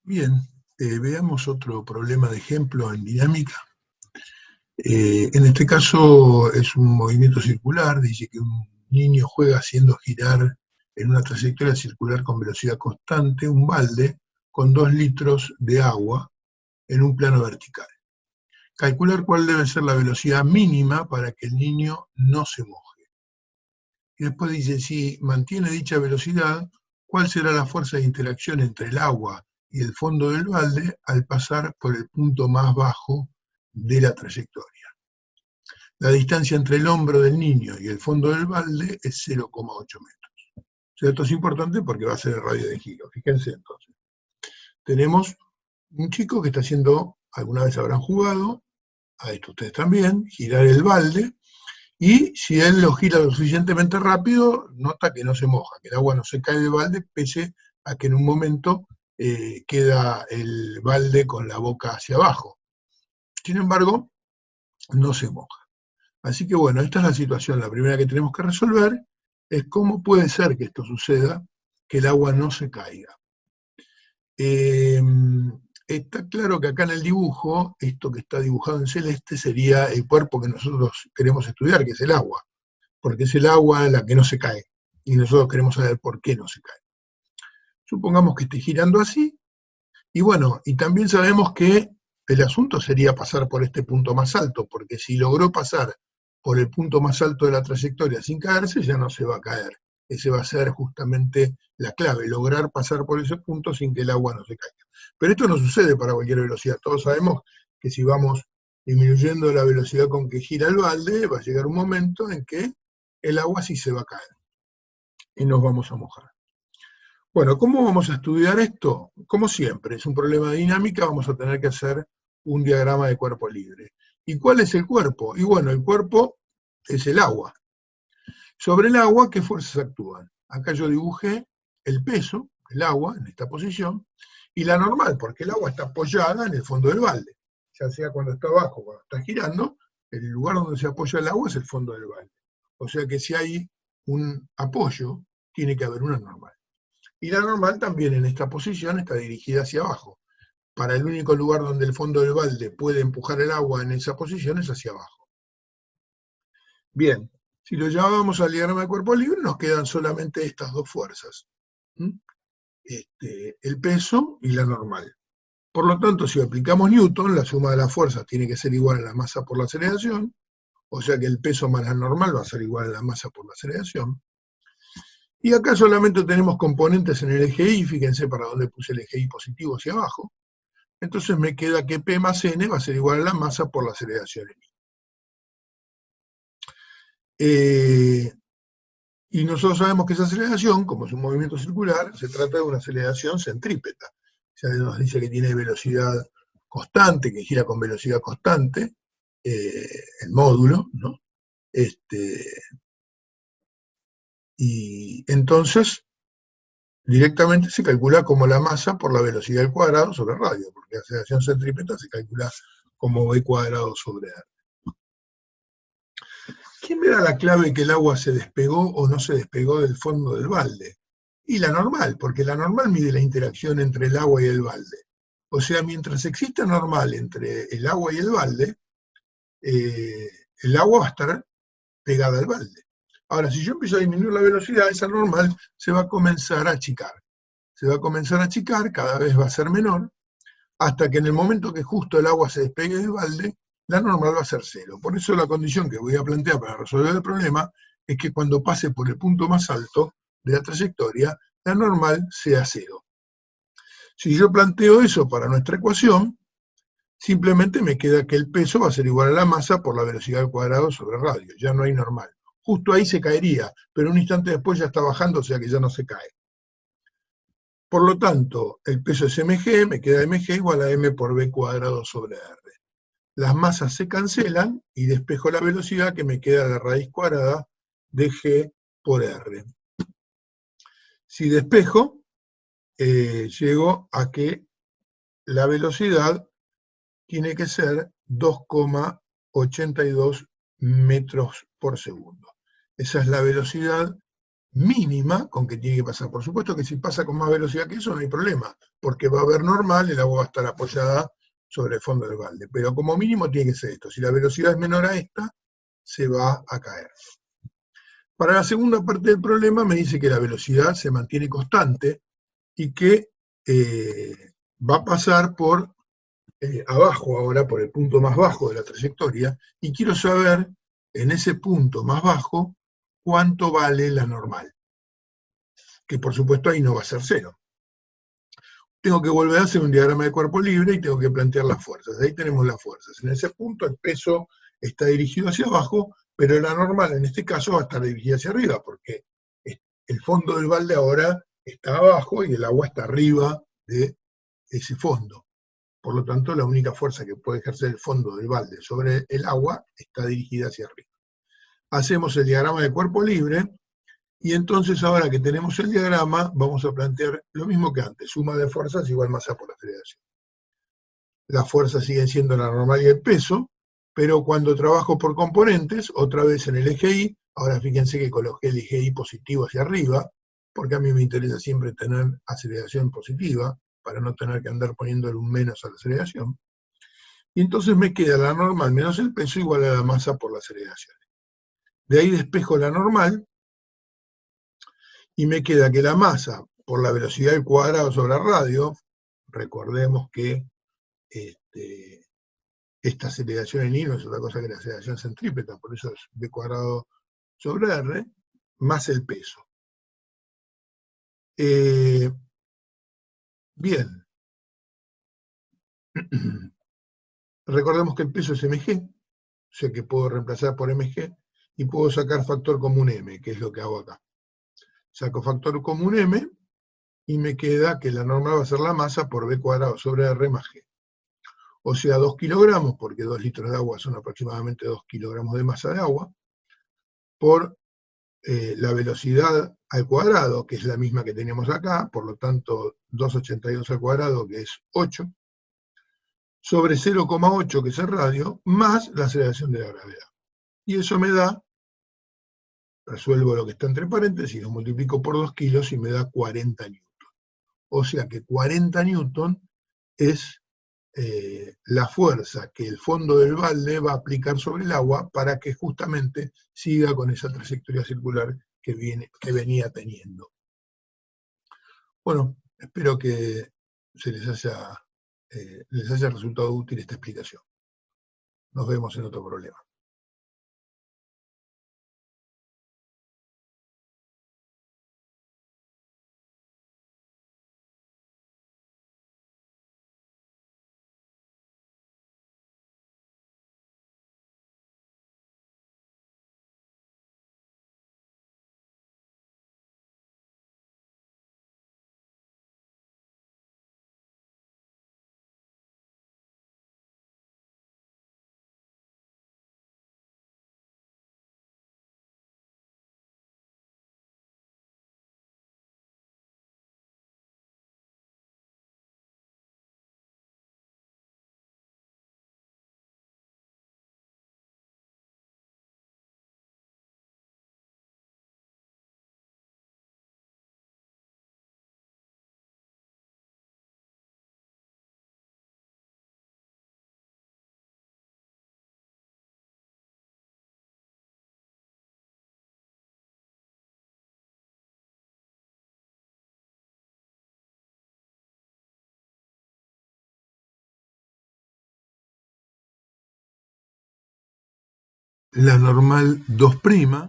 Bien, veamos otro problema de ejemplo en dinámica. En este caso es un movimiento circular, dice que un niño juega haciendo girar en una trayectoria circular con velocidad constante un balde con 2 litros de agua en un plano vertical. Calcular cuál debe ser la velocidad mínima para que el niño no se moje. Y después dice, si mantiene dicha velocidad, ¿cuál será la fuerza de interacción entre el agua y el fondo del balde al pasar por el punto más bajo de la trayectoria? La distancia entre el hombro del niño y el fondo del balde es 0,8 metros. O sea, esto es importante porque va a ser el radio de giro. Fíjense entonces. Tenemos un chico que está haciendo, alguna vez habrán jugado, a esto ustedes también, girar el balde, y si él lo gira lo suficientemente rápido, nota que no se moja, que el agua no se cae del balde, pese a que en un momento queda el balde con la boca hacia abajo. Sin embargo, no se moja. Así que bueno, esta es la situación. La primera que tenemos que resolver es cómo puede ser que esto suceda, que el agua no se caiga. Está claro que acá en el dibujo, esto que está dibujado en celeste sería el cuerpo que nosotros queremos estudiar, que es el agua, porque es el agua la que no se cae, y nosotros queremos saber por qué no se cae. Supongamos que esté girando así, y bueno, y también sabemos que el asunto sería pasar por este punto más alto, porque si logró pasar por el punto más alto de la trayectoria sin caerse, ya no se va a caer. Ese va a ser justamente la clave, lograr pasar por ese punto sin que el agua no se caiga. Pero esto no sucede para cualquier velocidad. Todos sabemos que si vamos disminuyendo la velocidad con que gira el balde, va a llegar un momento en que el agua sí se va a caer y nos vamos a mojar. Bueno, ¿cómo vamos a estudiar esto? Como siempre, es un problema de dinámica, vamos a tener que hacer un diagrama de cuerpo libre. ¿Y cuál es el cuerpo? Y bueno, el cuerpo es el agua. Sobre el agua, ¿qué fuerzas actúan? Acá yo dibujé el peso, el agua, en esta posición, y la normal, porque el agua está apoyada en el fondo del balde. Ya sea cuando está abajo, cuando está girando, el lugar donde se apoya el agua es el fondo del balde. O sea que si hay un apoyo, tiene que haber una normal. Y la normal también en esta posición está dirigida hacia abajo. Para el único lugar donde el fondo del balde puede empujar el agua en esa posición es hacia abajo. Bien, si lo llevamos al diagrama de cuerpo libre, nos quedan solamente estas dos fuerzas. El peso y la normal. Por lo tanto, si aplicamos Newton, la suma de las fuerzas tiene que ser igual a la masa por la aceleración, o sea que el peso más la normal va a ser igual a la masa por la aceleración. Y acá solamente tenemos componentes en el eje Y, fíjense para dónde puse el eje Y positivo hacia abajo. Entonces me queda que P más N va a ser igual a la masa por la aceleración en I. Y nosotros sabemos que esa aceleración, como es un movimiento circular, se trata de una aceleración centrípeta. O sea, nos dice que tiene velocidad constante, que gira con velocidad constante, el módulo, ¿no? Y entonces directamente se calcula como la masa por la velocidad al cuadrado sobre el radio, porque la aceleración centrípeta se calcula como v cuadrado sobre r. ¿Quién me da la clave que el agua se despegó o no se despegó del fondo del balde? Y la normal, porque la normal mide la interacción entre el agua y el balde. O sea, mientras exista normal entre el agua y el balde, el agua va a estar pegada al balde. Ahora, si yo empiezo a disminuir la velocidad, esa normal se va a comenzar a achicar. Se va a comenzar a achicar, cada vez va a ser menor, hasta que en el momento que justo el agua se despegue del balde, la normal va a ser 0. Por eso la condición que voy a plantear para resolver el problema es que cuando pase por el punto más alto de la trayectoria, la normal sea 0. Si yo planteo eso para nuestra ecuación, simplemente me queda que el peso va a ser igual a la masa por la velocidad al cuadrado sobre radio, ya no hay normal. Justo ahí se caería, pero un instante después ya está bajando, o sea que ya no se cae. Por lo tanto, el peso es mg, me queda mg igual a m por v cuadrado sobre r. Las masas se cancelan y despejo la velocidad, que me queda la raíz cuadrada de g por r. Si despejo, llego a que la velocidad tiene que ser 2,82 metros por segundo. Esa es la velocidad mínima con que tiene que pasar. Por supuesto que si pasa con más velocidad que eso no hay problema, porque va a haber normal, el agua va a estar apoyada sobre el fondo del balde, pero como mínimo tiene que ser esto. Si la velocidad es menor a esta, se va a caer. Para la segunda parte del problema me dice que la velocidad se mantiene constante y que va a pasar por abajo ahora, por el punto más bajo de la trayectoria, y quiero saber en ese punto más bajo cuánto vale la normal, que por supuesto ahí no va a ser cero. Tengo que volver a hacer un diagrama de cuerpo libre y tengo que plantear las fuerzas. Ahí tenemos las fuerzas. En ese punto el peso está dirigido hacia abajo, pero la normal en este caso va a estar dirigida hacia arriba, porque el fondo del balde ahora está abajo y el agua está arriba de ese fondo. Por lo tanto, la única fuerza que puede ejercer el fondo del balde sobre el agua está dirigida hacia arriba. Hacemos el diagrama de cuerpo libre, y entonces ahora que tenemos el diagrama, vamos a plantear lo mismo que antes, suma de fuerzas igual masa por aceleración. Las fuerzas siguen siendo la normal y el peso, pero cuando trabajo por componentes, otra vez en el eje Y, ahora fíjense que coloqué el eje Y positivo hacia arriba, porque a mí me interesa siempre tener aceleración positiva, para no tener que andar poniéndole un menos a la aceleración. Y entonces me queda la normal menos el peso igual a la masa por la aceleración. De ahí despejo la normal, y me queda que la masa por la velocidad al cuadrado sobre el radio, recordemos que esta aceleración en I no es otra cosa que la aceleración centrípeta, por eso es v cuadrado sobre r, más el peso. Bien. Recordemos que el peso es mg, o sea que puedo reemplazar por mg, y puedo sacar factor común m, que es lo que hago acá. Saco factor común m, y me queda que la normal va a ser la masa por v cuadrado sobre r más g. O sea, 2 kilogramos, porque 2 litros de agua son aproximadamente 2 kilogramos de masa de agua, por la velocidad al cuadrado, que es la misma que teníamos acá, por lo tanto 2,82 al cuadrado, que es 8, sobre 0,8, que es el radio, más la aceleración de la gravedad. Y eso me da, resuelvo lo que está entre paréntesis, lo multiplico por 2 kilos y me da 40 newton. O sea que 40 newton es la fuerza que el fondo del balde va a aplicar sobre el agua para que justamente siga con esa trayectoria circular que venía teniendo. Bueno, espero que les haya resultado útil esta explicación. Nos vemos en otro problema. La normal 2',